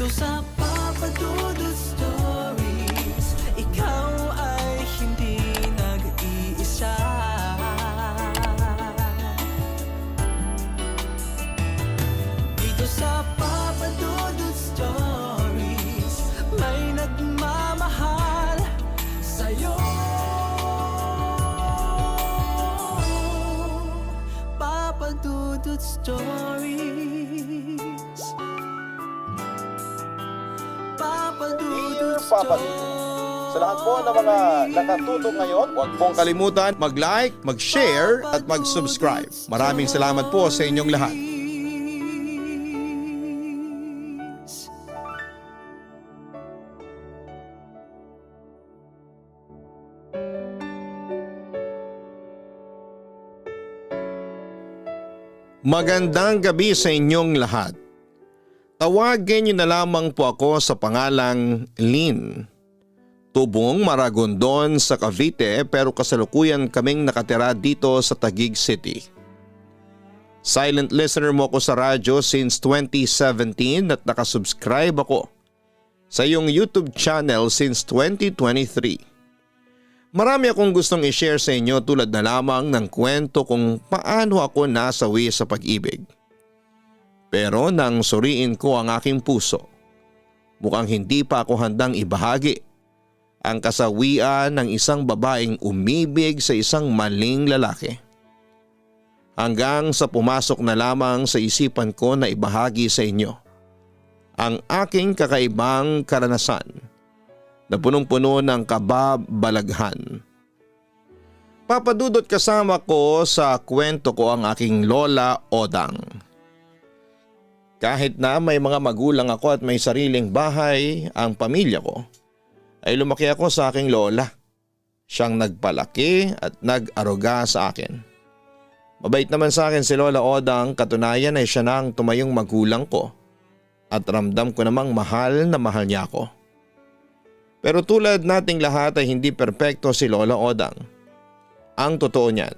Dito sa Papa Dudut Stories, ikaw ay hindi nag-iisa. Dito sa Papa Dudut Stories, may nagmamahal sa'yo. Papa Dudut Stories. Papa Dear Dudut Papa Dudut, sa lahat po ng mga nakatutok ngayon, huwag pong kalimutan mag-like, mag-share at mag-subscribe. Maraming salamat po sa inyong lahat. Magandang gabi sa inyong lahat. Tawagin niyo na lamang po ako sa pangalang Lynn. Tubong Maragondon sa Cavite pero kasalukuyan kaming nakatira dito sa Taguig City. Silent listener mo ako sa radyo since 2017 at nakasubscribe ako sa iyong YouTube channel since 2023. Marami akong gustong i-share sa inyo tulad na lamang ng kwento kung paano ako nasawi sa pag-ibig. Pero nang suriin ko ang aking puso, mukhang hindi pa ako handang ibahagi ang kasawian ng isang babaeng umibig sa isang maling lalaki. Hanggang sa pumasok na lamang sa isipan ko na ibahagi sa inyo ang aking kakaibang karanasan na punong-puno ng kababalaghan. Papadudot, kasama ko sa kwento ko ang aking lola Odang. Kahit na may mga magulang ako at may sariling bahay ang pamilya ko, ay lumaki ako sa aking lola. Siyang nagpalaki at nag-aruga sa akin. Mabait naman sa akin si Lola Odang, katunayan ay siya na ang tumayong magulang ko at ramdam ko namang mahal na mahal niya ako. Pero tulad nating lahat ay hindi perpekto si Lola Odang. Ang totoo niyan,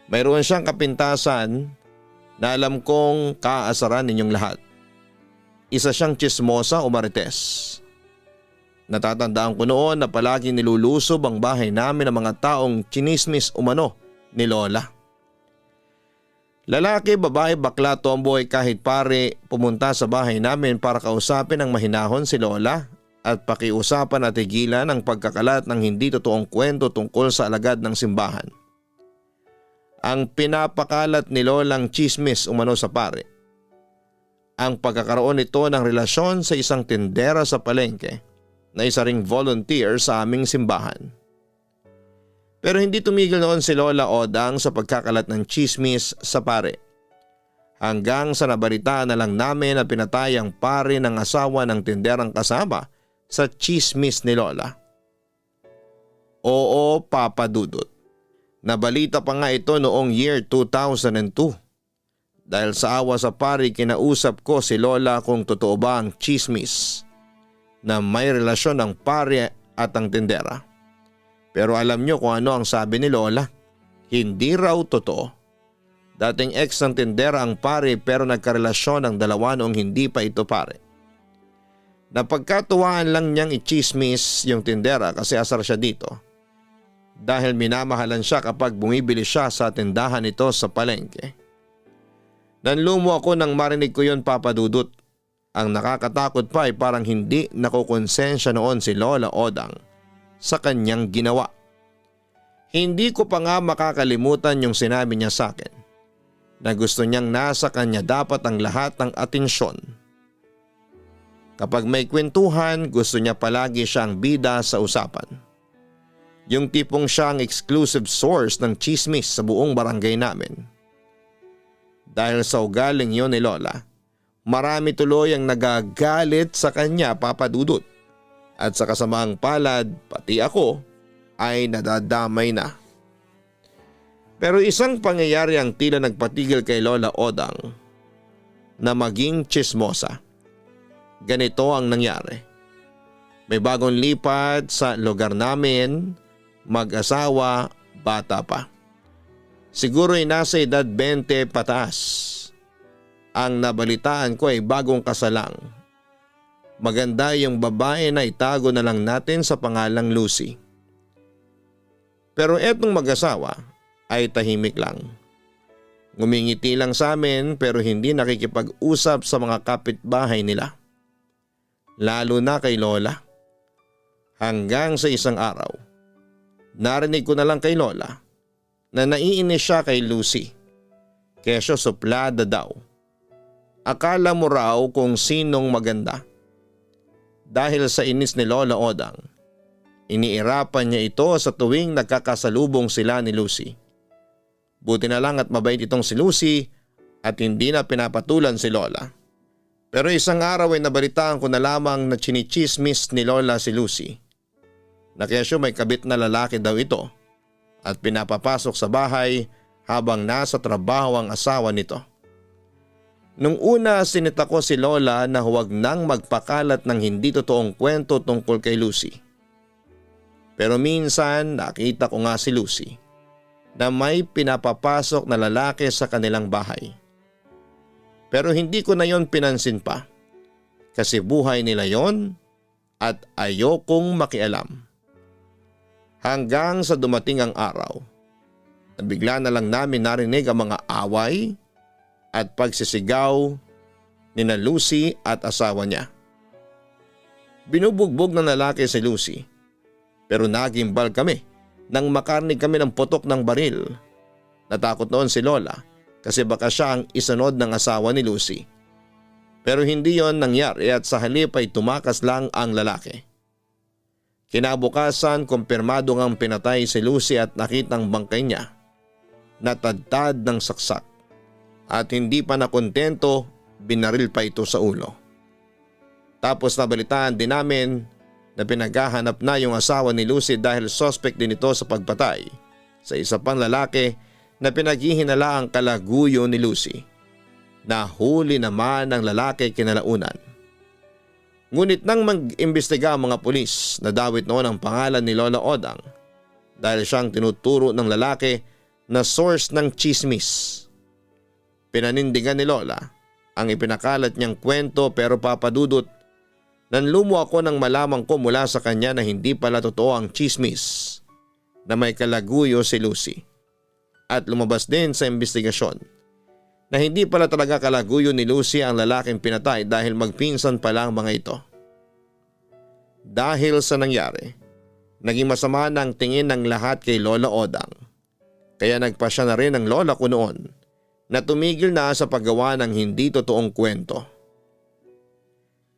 mayroon siyang kapintasan na alam kong kaasaran ninyong lahat. Isa siyang tsismosa o marites. Natatandaan ko noon na palaging nilulusob ang bahay namin ng mga taong chinismis umano ni Lola. Lalaki, babae, bakla, tomboy, kahit pare pumunta sa bahay namin para kausapin ang mahinahon si Lola at pakiusapan at tigilan ang pagkakalat ng hindi totoong kwento tungkol sa alagad ng simbahan. Ang pinapakalat ni Lolang chismis umano sa pare. Ang pagkakaroon nito ng relasyon sa isang tindera sa palengke na isa ring volunteer sa aming simbahan. Pero hindi tumigil noon si Lola Odang sa pagkakalat ng chismis sa pare. Hanggang sa nabalitaan na lang namin na pinatay ang pare ng asawa ng tinderang kasama sa chismis ni Lola. Oo, Papa Dudut. Nabalita pa nga ito noong year 2002. Dahil sa awa sa pari, kinausap ko si Lola kung totoo ba ang chismis na may relasyon ng pari at ang tindera. Pero alam nyo kung ano ang sabi ni Lola? Hindi raw totoo. Dating ex ng tindera ang pari pero nagkarelasyon ang dalawa noong hindi pa ito pare. Napagkatuwaan lang niyang i-chismis yung tindera kasi asar siya dito. Dahil minamahalan siya kapag bumibili siya sa tindahan nito sa palengke. Nanlumo ako nang marinig ko yun, Papa Dudut. Ang nakakatakot pa ay parang hindi nakukonsensya noon si Lola Odang sa kanyang ginawa. Hindi ko pa nga makakalimutan yung sinabi niya sa akin na gusto niyang nasa kanya dapat ang lahat ng atensyon. Kapag may kwentuhan, gusto niya palagi siyang bida sa usapan. Yung tipong siya ang exclusive source ng chismis sa buong barangay namin. Dahil sa ugaling yun ni Lola, marami tuloy ang nagagalit sa kanya, Papa Dudut. At sa kasamaang palad, pati ako ay nadadamay na. Pero isang pangyayari ang tila nagpatigil kay Lola Odang na maging chismosa. Ganito ang nangyari. May bagong lipat sa lugar namin, mag-asawa, bata pa. Siguro ay nasa edad 20 pataas. Ang nabalitaan ko ay bagong kasalang. maganda yung babae na itago na lang natin sa pangalang Lucy. Pero etong mag-asawa ay tahimik lang. Ngumingiti lang sa amin pero hindi nakikipag-usap sa mga kapitbahay nila. Lalo na kay Lola. Hanggang sa isang araw, narinig ko na lang kay Lola na naiinis siya kay Lucy. Kesyo suplada daw. Akala mo raw kung sinong maganda. Dahil sa inis ni Lola Odang, iniirapan niya ito sa tuwing nagkakasalubong sila ni Lucy. Buti na lang at mabait itong si Lucy at hindi na pinapatulan si Lola. Pero isang araw ay nabalitaan ko na lamang na chinichismis ni Lola si Lucy. Na kesyo may kabit na lalaki daw ito at pinapapasok sa bahay habang nasa trabaho ang asawa nito. Nung una sinita ko si Lola na huwag nang magpakalat ng hindi totoong kwento tungkol kay Lucy. Pero minsan nakita ko nga si Lucy na may pinapapasok na lalaki sa kanilang bahay. Pero hindi ko na yon pinansin pa kasi buhay nila yon at ayokong makialam. Hanggang sa dumating ang araw na bigla na lang namin narinig ang mga away at pagsisigaw ni na Lucy at asawa niya. Binubugbog ng lalaki si Lucy pero nagimbal kami nang makarinig kami ng putok ng baril. Natakot noon si Lola kasi baka siya ang isunod ng asawa ni Lucy. Pero hindi yon nangyari at sa halip ay tumakas lang ang lalaki. Kinabukasan kumpirmado ngang pinatay si Lucy at nakitang bangkay niya natadtad ng saksak. At hindi pa nakontento, binaril pa ito sa ulo. Tapos nabalitaan din namin na pinaghahanap na yung asawa ni Lucy dahil suspect din ito sa pagpatay sa isa pang lalaki na pinaghihinala ang kalaguyo ni Lucy. Nahuli naman ang lalaki kinalaunan. Ngunit nang mag-imbestiga ang mga pulis, nadawit noon ang pangalan ni Lola Odang dahil siyang tinuturo ng lalaki na source ng chismis. Pinanindigan ni Lola ang ipinakalat niyang kwento pero papadudot nanlumo ako nang malamang ko mula sa kanya na hindi pala totoo ang chismis na may kalaguyo si Lucy. At lumabas din sa investigasyon na hindi pala talaga kalaguyo ni Lucy ang lalaking pinatay dahil magpinsan pala ang mga ito. Dahil sa nangyari, naging masama na ang tingin ng lahat kay Lola Odang. Kaya nagpasya na rin ang lola ko noon na tumigil na sa paggawa ng hindi totoong kwento.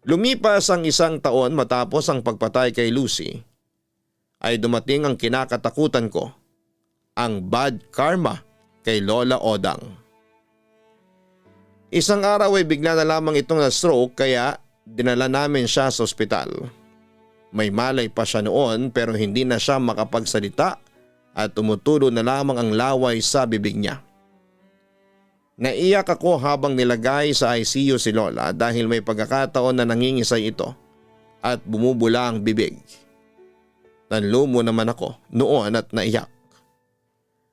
Lumipas ang isang taon matapos ang pagpatay kay Lucy, ay dumating ang kinakatakutan ko, ang bad karma kay Lola Odang. Isang araw ay bigla na lamang itong na-stroke kaya dinala namin siya sa ospital. May malay pa siya noon pero hindi na siya makapagsalita at tumutulo na lamang ang laway sa bibig niya. Naiyak ako habang nilagay sa ICU si Lola dahil may pagkakataon na nangingisay ito at bumubula ang bibig. Nanlumo naman ako noon at naiyak.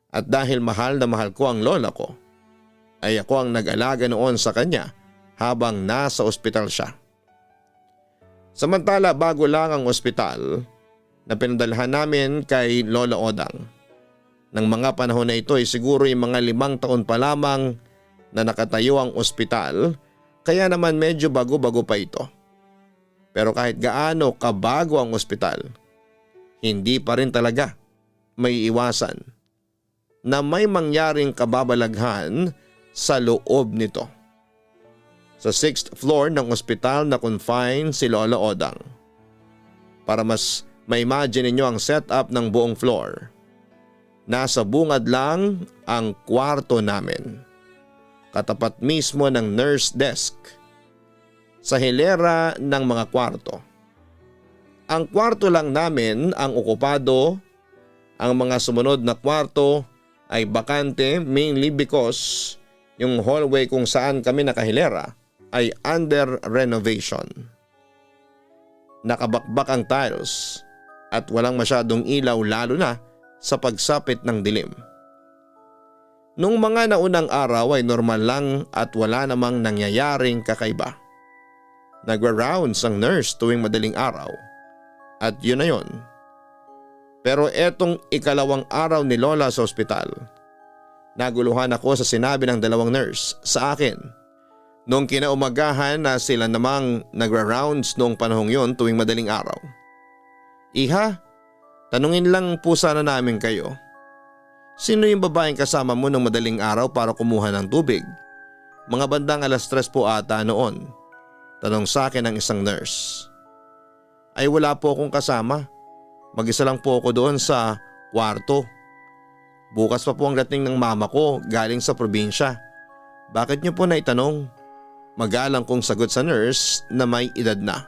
At dahil mahal na mahal ko ang lola ko, ay ako ang nag-alaga noon sa kanya habang nasa ospital siya. Samantala bago lang ang ospital na pinadalhan namin kay Lola Odang. Nang mga panahon na ito ay siguro yung mga 5 taon pa lamang na nakatayo ang ospital kaya naman medyo bago-bago pa ito. Pero kahit gaano kabago ang ospital, hindi pa rin talaga may iwasan na may mangyaring kababalaghan sa loob nito. Sa 6th floor ng ospital na confine si Lola Odang. Para mas ma-imagine ninyo ang setup ng buong floor. Nasa bungad lang ang kwarto namin. Katapat mismo ng nurse desk. Sa hilera ng mga kwarto. Ang kwarto lang namin ang okupado. Ang mga sumunod na kwarto ay bakante mainly because yung hallway kung saan kami nakahilera ay under renovation. Nakabakbak ang tiles at walang masyadong ilaw lalo na sa pagsapit ng dilim. Nung mga naunang araw ay normal lang at wala namang nangyayaring kakaiba. Nagra-rounds ang nurse tuwing madaling araw. At yun na yun. Pero etong ikalawang araw ni Lola sa ospital, naguluhan ako sa sinabi ng dalawang nurse sa akin. Noong kinaumagahan na sila namang nagra-rounds noong panahong yon tuwing madaling araw. Iha, tanungin lang po sana namin kayo. Sino yung babaeng kasama mo noong madaling araw para kumuha ng tubig? Mga bandang 3:00 po ata noon. Tanong sa akin ng isang nurse. Ay wala po akong kasama. Mag-isa lang po ako doon sa kwarto. Bukas pa po ang dating ng mama ko galing sa probinsya. Bakit niyo po naitanong? Magalang kong sagot sa nurse na may edad na.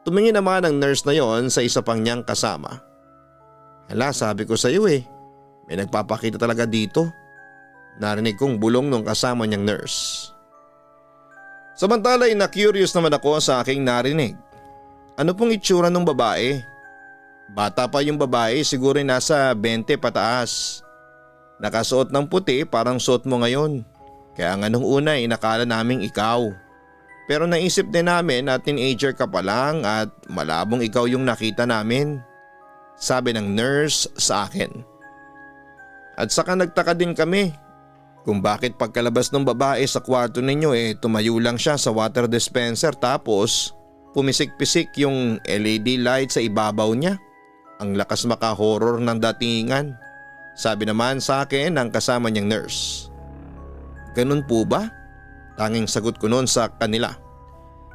Tumingin naman ang nurse na yon sa isa pang niyang kasama. Hala, sabi ko sa iyo may nagpapakita talaga dito. Narinig kong bulong ng kasama niyang nurse. Samantala ay na-curious naman ako sa aking narinig. Ano pong itsura ng babae? Bata pa yung babae, siguro nasa 20 pataas. Nakasuot ng puti, parang suot mo ngayon. Kaya nga nung una inakala naming ikaw. Pero naisip din namin na teenager ka pa lang at malabong ikaw yung nakita namin. Sabi ng nurse sa akin. At saka nagtaka din kami kung bakit pagkalabas ng babae sa kwarto ninyo tumayo lang siya sa water dispenser tapos pumisik-pisik yung LED light sa ibabaw niya. Ang lakas maka-horror ng datingan. Sabi naman sa akin ng kasama niyang nurse. Ganun po ba? Tanging sagot ko noon sa kanila.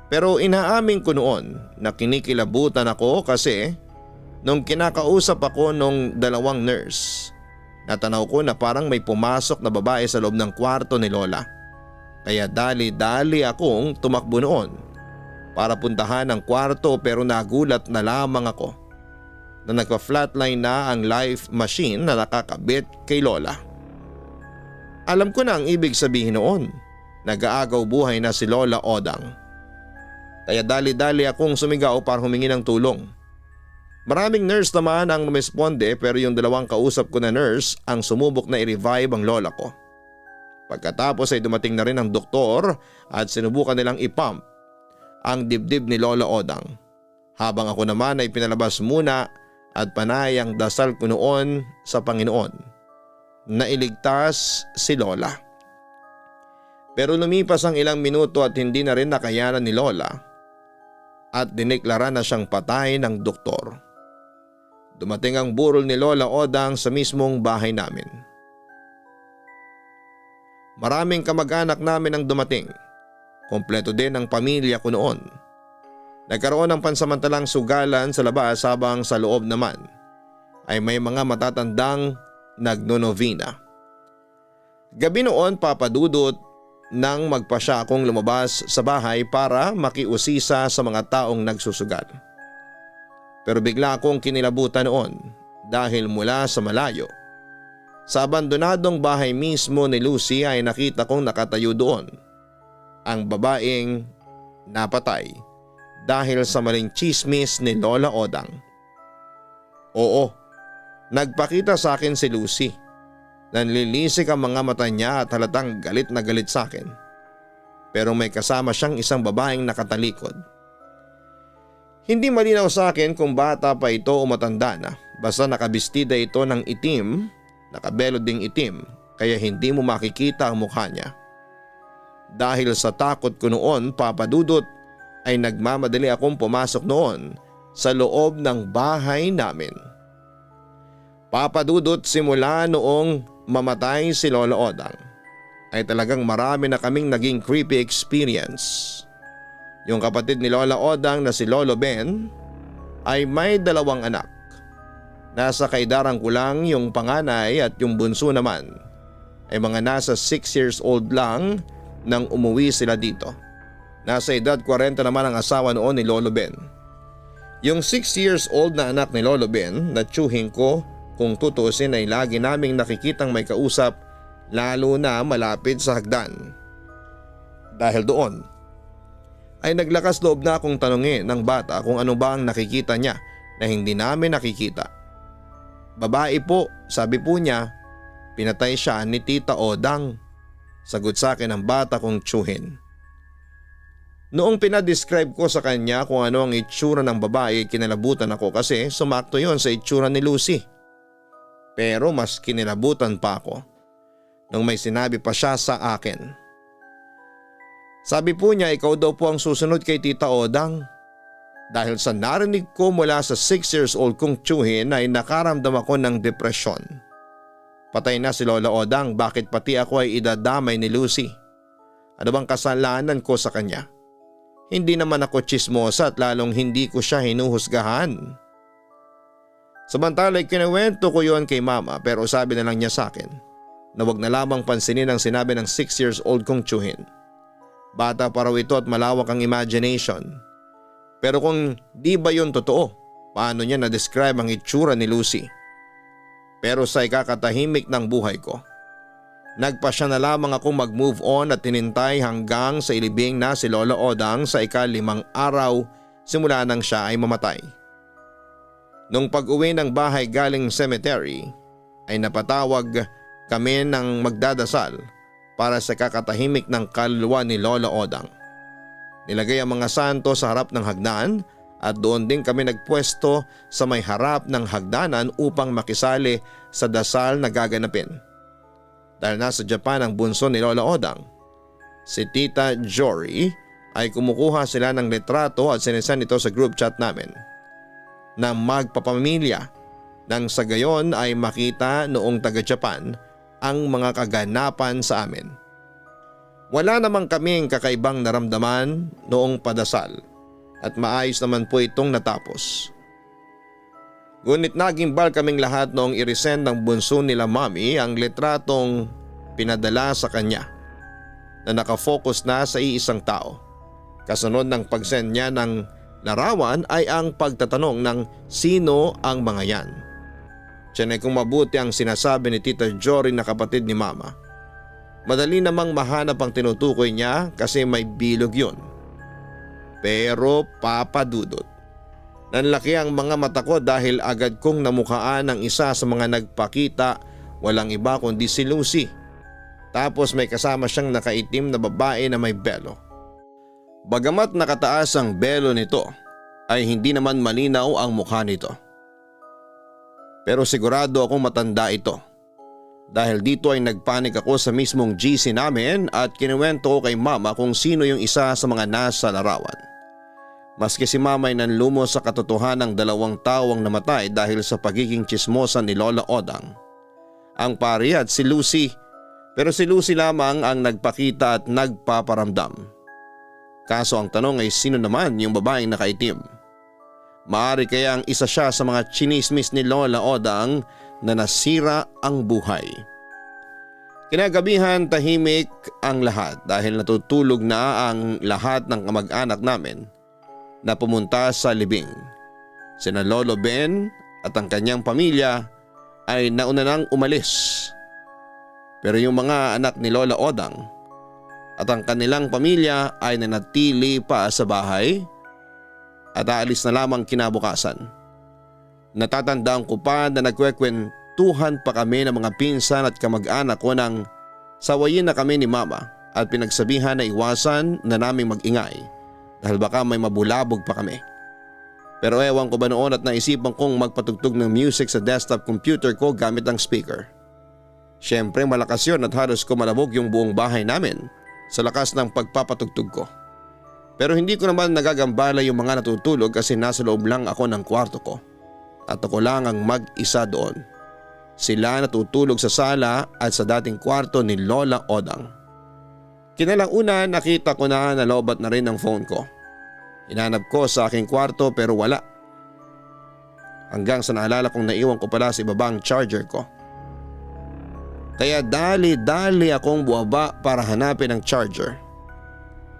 Pero inaamin ko noon na kinikilabutan ako kasi nung kinakausap ako nung dalawang nurse, natanaw ko na parang may pumasok na babae sa loob ng kwarto ni Lola. Kaya dali-dali akong tumakbo noon para puntahan ang kwarto pero nagulat na lamang ako na nagpa-flatline na ang life machine na nakakabit kay Lola. Alam ko na ang ibig sabihin noon, nag-aagaw buhay na si Lola Odang. Kaya dali-dali akong sumigaw para humingi ng tulong. Maraming nurse naman ang rumisponde pero yung dalawang kausap ko na nurse ang sumubok na i-revive ang lola ko. Pagkatapos ay dumating na rin ang doktor at sinubukan nilang ipump ang dibdib ni Lola Odang. Habang ako naman ay pinalabas muna at panay ang dasal ko noon sa Panginoon na iligtas si Lola. Pero lumipas ang ilang minuto at hindi na rin nakayanan ni Lola at dineklara na siyang patay ng doktor. Dumating ang burol ni Lola Odang sa mismong bahay namin. Maraming kamag-anak namin ang dumating. Kompleto din ang pamilya ko noon. Nagkaroon ng pansamantalang sugalan sa labas habang sa loob naman ay may mga matatandang nagnonovena. Gabi noon papadudot nang magpasya akong lumabas sa bahay para makiusisa sa mga taong nagsusugal. Pero bigla akong kinilabutan noon dahil mula sa malayo. Sa abandonadong bahay mismo ni Lucy ay nakita kong nakatayo doon ang babaeng napatay dahil sa maling tsismis ni Lola Odang. Oo, nagpakita sa akin si Lucy. Nanlilisik ang mga mata niya at halatang galit na galit sa akin. Pero may kasama siyang isang babaeng nakatalikod. Hindi malinaw sa akin kung bata pa ito o matanda na, basta nakabistida ito ng itim, nakabelo ding itim, kaya hindi mo makikita ang mukha niya. Dahil sa takot ko noon, papadudot, ay nagmamadali akong pumasok noon sa loob ng bahay namin. Papadudot, simula noong mamatay si Lola Odang, ay talagang marami na kaming naging creepy experience. Yung kapatid ni Lola Odang na si Lolo Ben ay may 2 anak. Nasa kaedarang ko lang yung panganay at yung bunso naman ay mga nasa 6 years old lang nang umuwi sila dito. Nasa edad 40 naman ang asawa noon ni Lolo Ben. Yung 6 years old na anak ni Lolo Ben na tiyuhin ko kung tutusin ay lagi naming nakikitang may kausap lalo na malapit sa hagdan. Dahil doon ay naglakas loob na akong tanungin ng bata kung ano ba ang nakikita niya na hindi namin nakikita. Babae po, sabi po niya, pinatay siya ni Tita Odang. Sagot sa akin ng bata kong tiyuhin. Noong pinadescribe ko sa kanya kung ano ang itsura ng babae, kinalabutan ako kasi sumakto yon sa itsura ni Lucy. Pero mas kinilabutan pa ako nung may sinabi pa siya sa akin. Sabi po niya ikaw daw po ang susunod kay Tita Odang. Dahil sa narinig ko mula sa 6 years old kong tiyuhin ay nakaramdam ako ng depresyon. Patay na si Lola Odang, bakit pati ako ay idadamay ni Lucy? Ano bang kasalanan ko sa kanya? Hindi naman ako tsismosa at lalong hindi ko siya hinuhusgahan. Samantala kinuwento ko yon kay mama pero sabi na lang niya sa akin na wag na lamang pansinin ang sinabi ng 6 years old kong tiyuhin. Bata pa raw ito at malawak ang imagination. Pero kung di ba yon totoo, paano niya na-describe ang itsura ni Lucy? Pero sa ikakatahimik ng buhay ko, nagpasya na lamang akong mag-move on at tinintay hanggang sa ilibing na si Lola Odang sa ika-5 araw simula nang siya ay mamatay. Nung pag-uwi ng bahay galing cemetery ay napatawag kami ng magdadasal para sa kakatahimik ng kaluluwa ni Lola Odang. Nilagay ang mga santo sa harap ng hagdan at doon din kami nagpwesto sa may harap ng hagdanan upang makisali sa dasal na gaganapin. Dahil nasa Japan ang bunso ni Lola Odang, si Tita Jory, ay kumukuha sila ng litrato at sinesend ito sa group chat namin na magpapamilya nang sa gayon ay makita noong taga-Japan ang mga kaganapan sa amin. Wala namang kaming kakaibang naramdaman noong padasal at maayos naman po itong natapos. Ngunit nagimbal kaming lahat noong i-resend ng bunso nila mami ang litratong pinadala sa kanya na nakafocus na sa iisang tao. Kasunod ng pag-send niya ng larawan ay ang pagtatanong ng sino ang mga yan. Tiyan ay kung mabuti ang sinasabi ni Tita Jory na kapatid ni Mama. Madali namang mahanap ang tinutukoy niya kasi may bilog yun. Pero papadudot. Nanlaki ang mga mata ko dahil agad kong namukhaan ng isa sa mga nagpakita, walang iba kundi si Lucy. Tapos may kasama siyang nakaitim na babae na may belo. Bagamat nakataas ang belo nito ay hindi naman malinaw ang mukha nito. Pero sigurado akong matanda ito. Dahil dito ay nagpanik ako sa mismong GC namin at kinuwento ko kay Mama kung sino yung isa sa mga nasa larawan. Maski si Mama ay nanlumo sa katotohanan ng 2 tao ang namatay dahil sa pagiging tsismosa ni Lola Odang. Ang pari at si Lucy, pero si Lucy lamang ang nagpakita at nagpaparamdam. Kaso ang tanong ay sino naman yung babaeng nakaitim? Maari kaya ang isa siya sa mga chinismis ni Lola Odang na nasira ang buhay. Kinagabihan tahimik ang lahat dahil natutulog na ang lahat ng kamag-anak namin na pumunta sa libing. Sina Lolo Ben at ang kanyang pamilya ay nauna nang umalis. Pero yung mga anak ni Lola Odang at ang kanilang pamilya ay nanatili pa sa bahay at aalis na lamang kinabukasan. Natatandaan ko pa na nagkwekwentuhan pa kami ng mga pinsan at kamag-anak ko nang sawayin na kami ni Mama at pinagsabihan na iwasan na naming mag-ingay dahil baka may mabulabog pa kami. Pero ewan ko ba noon at naisipan kong magpatugtog ng music sa desktop computer ko gamit ang speaker. Siyempre malakas yun at halos kumalabog yung buong bahay namin sa lakas ng pagpapatugtog ko. Pero hindi ko naman nagagambala yung mga natutulog kasi nasa loob lang ako ng kwarto ko at ako lang ang mag-isa doon. Sila natutulog sa sala at sa dating kwarto ni Lola Odang. Kinalauna nakita ko na nalobat na rin ang phone ko. Hinanap ko sa aking kwarto pero wala. Hanggang sa naalala kong naiwan ko pala sa ibaba ang charger ko. Kaya dali-dali akong buwaba para hanapin ang charger.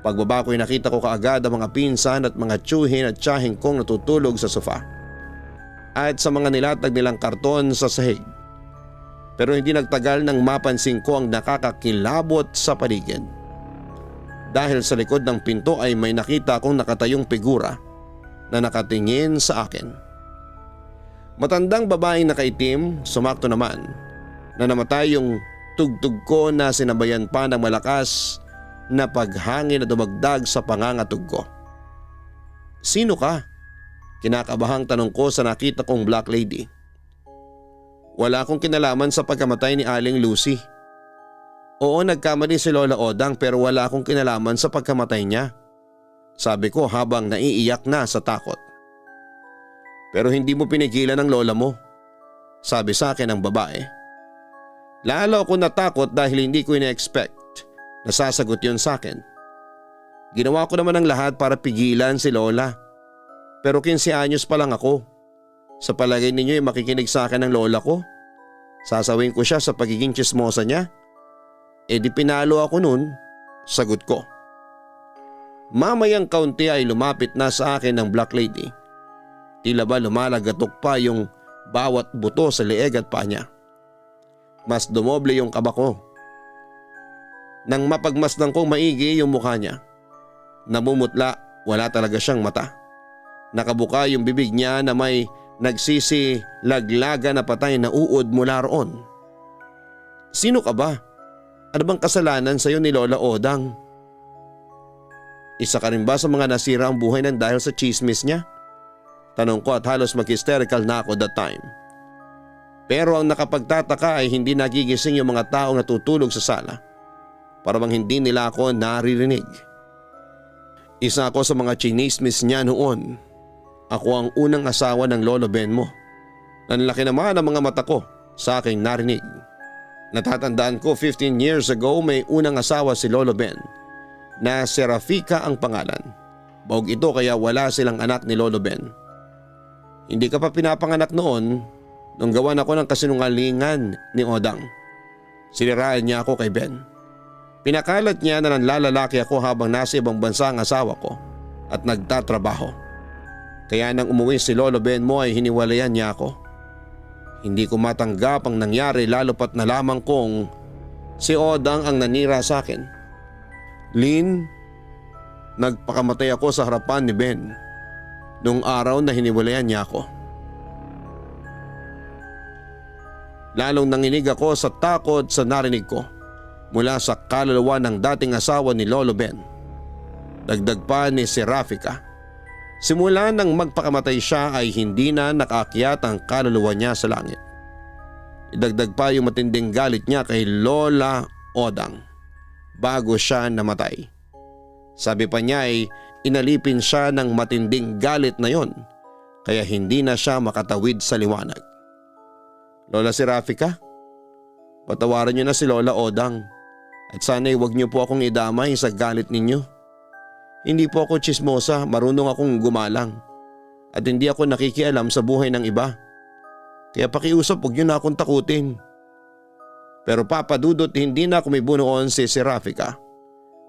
Pagbaba ko'y nakita ko kaagad ang mga pinsan at mga tiyuhin at tiyahing kong natutulog sa sofa. At sa mga nilatag nilang karton sa sahig. Pero hindi nagtagal nang mapansin ko ang nakakakilabot sa paligid. Dahil sa likod ng pinto ay may nakita akong nakatayong figura na nakatingin sa akin. Matandang babaeng nakaitim, sumakto naman na namatay yung tugtog ko na sinabayan pa ng malakas na paghangin na dumagdag sa pangangatog ko. Sino ka? Kinakabahang tanong ko sa nakita kong black lady. Wala akong kinalaman sa pagkamatay ni Aling Lucy. Oo, nagkamali si Lola Odang pero wala akong kinalaman sa pagkamatay niya. Sabi ko habang naiiyak na sa takot. Pero hindi mo pinigilan ang lola mo, sabi sa akin ng babae. Lalo ako natakot dahil hindi ko ina-expect na sasagot yun sa akin. Ginawa ko naman ang lahat para pigilan si Lola. Pero 15 anyos pa lang ako. Sa palagay ninyo ay makikinig sa akin ng lola ko? Sasawin ko siya sa pagiging tsismosa niya? E di pinalo ako nun, sagot ko. Mamayang kaunti ay lumapit na sa akin ng black lady. Tila ba lumalagatok pa yung bawat buto sa leeg at paa niya. Mas dumoble yung kaba ko. Nang mapagmasdan kong maigi yung mukha niya. Namumutla, wala talaga siyang mata. Nakabuka yung bibig niya na may nagsisilaglaga na patay na uod mula roon. Sino ka ba? Ano bang kasalanan sa iyo ni Lola Odang? Isa ka rin ba sa mga nasira ang buhay ng dahil sa chismis niya? Tanong ko at halos mag-hysterical na ako that time. Pero ang nakapagtataka ay hindi nagigising yung mga taong natutulog sa sala. Para bang hindi nila ako naririnig. Isa ako sa mga chinismis niya noon. Ako ang unang asawa ng Lolo Ben mo. Nanlaki naman ang mga mata ko sa aking narinig. Natatandaan ko 15 years ago may unang asawa si Lolo Ben na si Rafika ang pangalan. Bawg ito kaya wala silang anak ni Lolo Ben. Hindi ka pa pinapanganak noon nung gawan ako ng kasinungalingan ni Odang. Siniraan niya ako kay Ben. Pinakalat niya na nanlalalaki ako habang nasa ibang bansa ang asawa ko at nagtatrabaho. Kaya nang umuwi si Lolo Ben mo ay hiniwalayan niya ako. Hindi ko matanggap ang nangyari lalo pat nalaman kong si Odang ang nanira sa akin. Lynn, nagpakamatay ako sa harapan ni Ben nung araw na hiniwalayan niya ako. Lalong nanginig ako sa takot sa narinig ko mula sa kaluluwa ng dating asawa ni Lolo Ben. Dagdag pa ni si Rafika. Simula nang magpakamatay siya ay hindi na nakaakyat ang kaluluwa niya sa langit. Idagdag pa yung matinding galit niya kay Lola Odang bago siya namatay. Sabi pa niya ay inalipin siya ng matinding galit na yon kaya hindi na siya makatawid sa liwanag. Lola si Rafika, patawaran niyo na si Lola Odang at sana'y huwag niyo po akong idamay sa galit ninyo. Hindi po ako tsismosa, marunong akong gumalang at hindi ako nakikialam sa buhay ng iba. Kaya pakiusap, huwag niyo na akong takutin. Pero Papa Dudut, hindi na kumibunoon si Rafika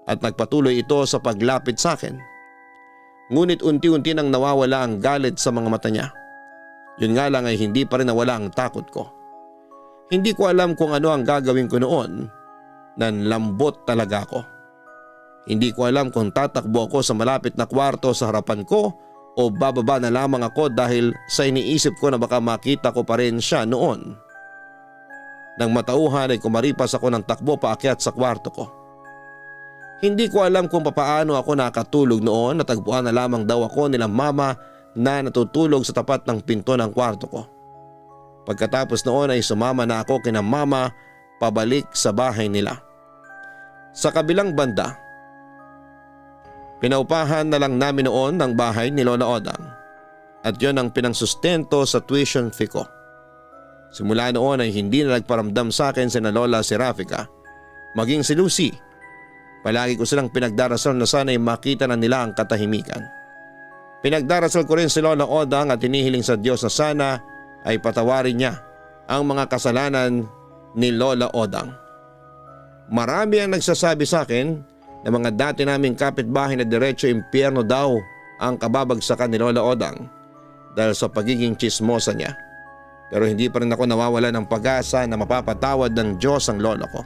at nagpatuloy ito sa paglapit sa akin. Ngunit unti-unti nang nawawala ang galit sa mga mata niya. Yun nga lang ay hindi pa rin nawala ang takot ko. Hindi ko alam kung ano ang gagawin ko noon. Nanlambot talaga ako. Hindi ko alam kung tatakbo ako sa malapit na kwarto sa harapan ko o bababa na lamang ako dahil sa iniisip ko na baka makita ko pa rin siya noon. Nang matauhan ay kumaripas ako ng takbo paakyat sa kwarto ko. Hindi ko alam kung papaano ako nakatulog noon, natagpuan na lamang daw ako nila mama na natutulog sa tapat ng pinto ng kwarto ko. Pagkatapos noon ay sumama na ako kina mama pabalik sa bahay nila. Sa kabilang banda, pinaupahan na lang namin noon ng bahay ni Lola Odang at yon ang pinangsustento sa tuition fee ko. Simula noon ay hindi na nagparamdam sa akin si Lola si Rafika, maging si Lucy. Palagi ko silang pinagdarasal na sana'y makita na nila ang katahimikan. Pinagdarasal ko rin si Lola Odang at hinihiling sa Diyos na sana ay patawarin niya ang mga kasalanan ni Lola Odang. Marami ang nagsasabi sa akin na mga dati naming kapitbahay na diretso impyerno daw ang kababagsakan ni Lola Odang dahil sa pagiging tsismosa niya. Pero hindi pa rin ako nawawala ng pag-asa na mapapatawad ng Diyos ang lola ko.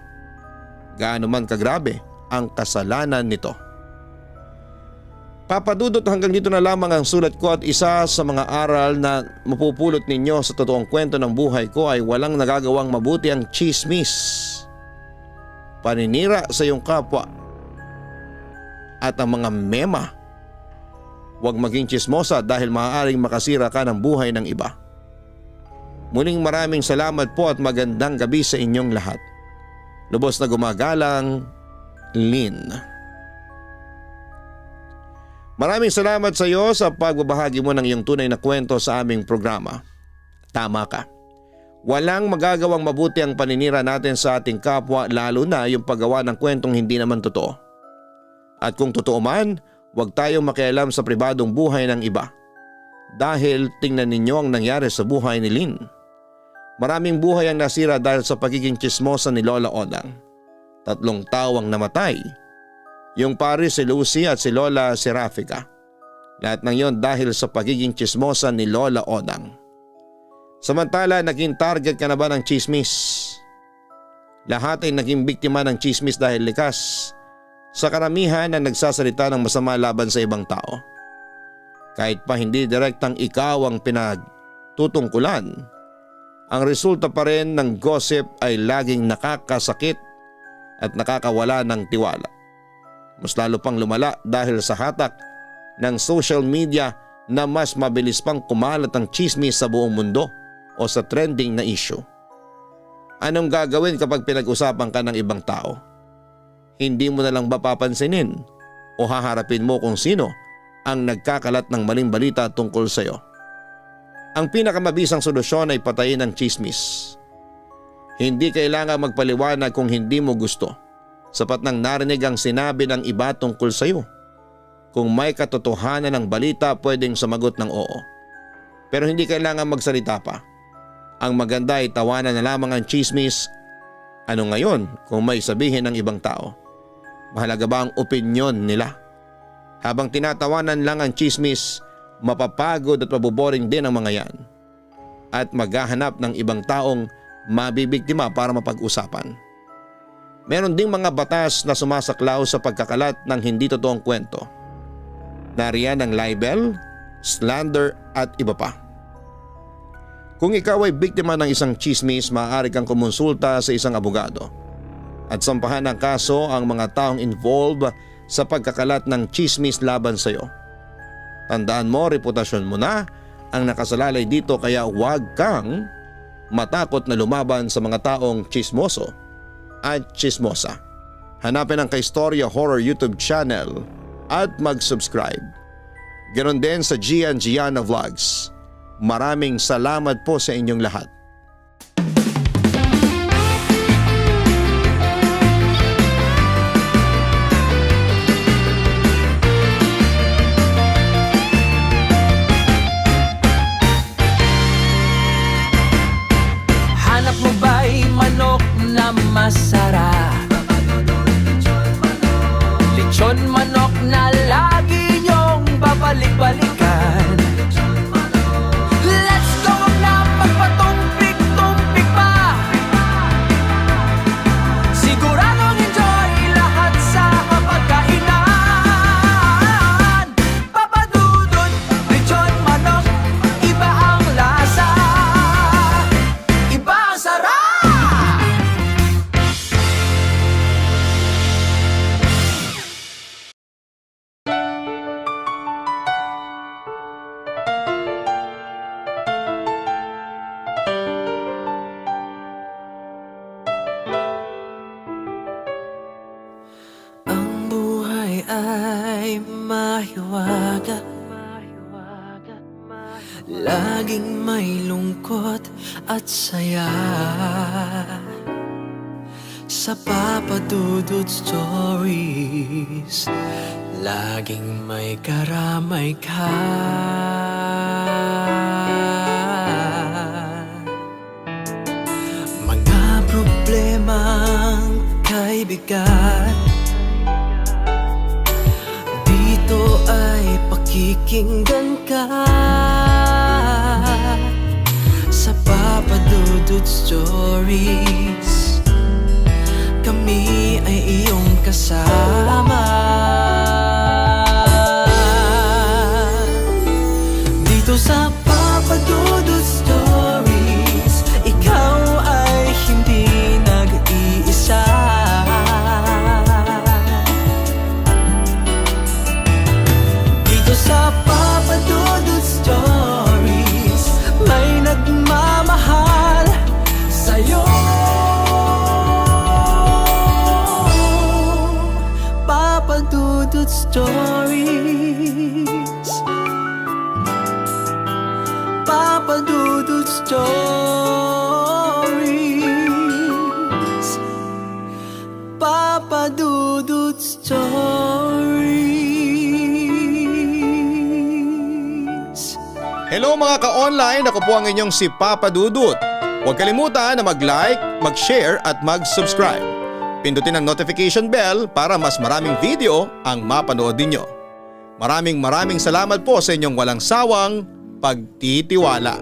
Gaano man kagrabe ang kasalanan nito. Papadudot, hanggang dito na lamang ang sulat ko at isa sa mga aral na mapupulot ninyo sa totoong kwento ng buhay ko ay walang nagagawang mabuti ang chismis. Paninira sa iyong kapwa at ang mga mema. Huwag maging tsismosa dahil maaaring makasira ka ng buhay ng iba. Muling maraming salamat po at magandang gabi sa inyong lahat. Lubos na gumagalang, Lynn. Maraming salamat sa iyo sa pagbabahagi mo ng iyong tunay na kwento sa aming programa. Tama ka. Walang magagawang mabuti ang paninira natin sa ating kapwa, lalo na yung paggawa ng kwentong hindi naman totoo. At kung totoo man, huwag tayong makialam sa pribadong buhay ng iba. Dahil tingnan ninyo ang nangyari sa buhay ni Lynn. Maraming buhay ang nasira dahil sa pagiging tsismosa ni Lola Odang. 3 tao ang namatay. Yung pare si Lucy at si Lola Serafica. Lahat ng yon dahil sa pagiging tsismosa ni Lola Odang. Samantala, naging target ka na ba ng tsismis? Lahat ay naging biktima ng tsismis dahil likas sa karamihan na nagsasalita ng masama laban sa ibang tao. Kahit pa hindi direktang ikaw ang pinagtutungkulan, ang resulta pa rin ng gossip ay laging nakakasakit at nakakawala ng tiwala. Mas lalo pang lumala dahil sa hatak ng social media na mas mabilis pang kumalat ang tsismis sa buong mundo o sa trending na issue. Anong gagawin kapag pinag-usapan ka ng ibang tao? Hindi mo na lang ba papansinin o haharapin mo kung sino ang nagkakalat ng maling balita tungkol sa iyo? Ang pinakamabisang solusyon ay patayin ang tsismis. Hindi kailangan magpaliwanag kung hindi mo gusto. Sapat nang narinig ang sinabi ng iba tungkol sa iyo. Kung may katotohanan ng balita, pwedeng sumagot ng oo. Pero hindi kailangan magsalita pa. Ang maganda ay tawanan na lamang ang tsismis. Ano ngayon kung may sabihin ng ibang tao? Mahalaga ba ang opinyon nila? Habang tinatawanan lang ang tsismis, mapapagod at maboboring din ang mga yan. At maghahanap ng ibang taong mabibiktima para mapag-usapan. Meron ding mga batas na sumasaklaw sa pagkakalat ng hindi totoong kwento. Nariyan ang libel, slander at iba pa. Kung ikaw ay biktima ng isang tsismis, maaari kang kumonsulta sa isang abogado at sampahan ng kaso ang mga taong involved sa pagkakalat ng tsismis laban sa iyo. Tandaan mo, reputasyon mo na ang nakasalalay dito, kaya huwag kang matakot na lumaban sa mga taong tsismoso at tsismosa. Hanapin ang Kaistorya Horror YouTube channel at mag-subscribe. Ganon din sa Gian Gianna Vlogs. Maraming salamat po sa inyong lahat. Hanap mo ba'y manok na masarap? Lechon manok na lagi niyong babalik-balikan. Let's go na magpatumpik-tumpik pa. Siguradong enjoy lahat sa kapagkainan. Papadudod, lechon manok, iba ang lasa, iba ang sarap. Ang buhay ay mahiwaga, laging may lungkot at saya. Sa Papa Dudut Stories, laging may karamay ka. Mga problemang kaibigan, dito ay pakikinggan ka. Sa Papa Dudut Stories, kami ay iyong kasama. Dito sa Papa Dudut Stories, ikaw ay hindi nag-iisa. Stories. Papa Dudut Stories. Papa Dudut Stories. Hello mga ka-online, ako po ang inyong si Papa Dudut. Huwag kalimutan na mag-like, mag-share at mag-subscribe. Pindutin ang notification bell para mas maraming video ang mapanood ninyo. Maraming salamat po sa inyong walang sawang pagtitiwala.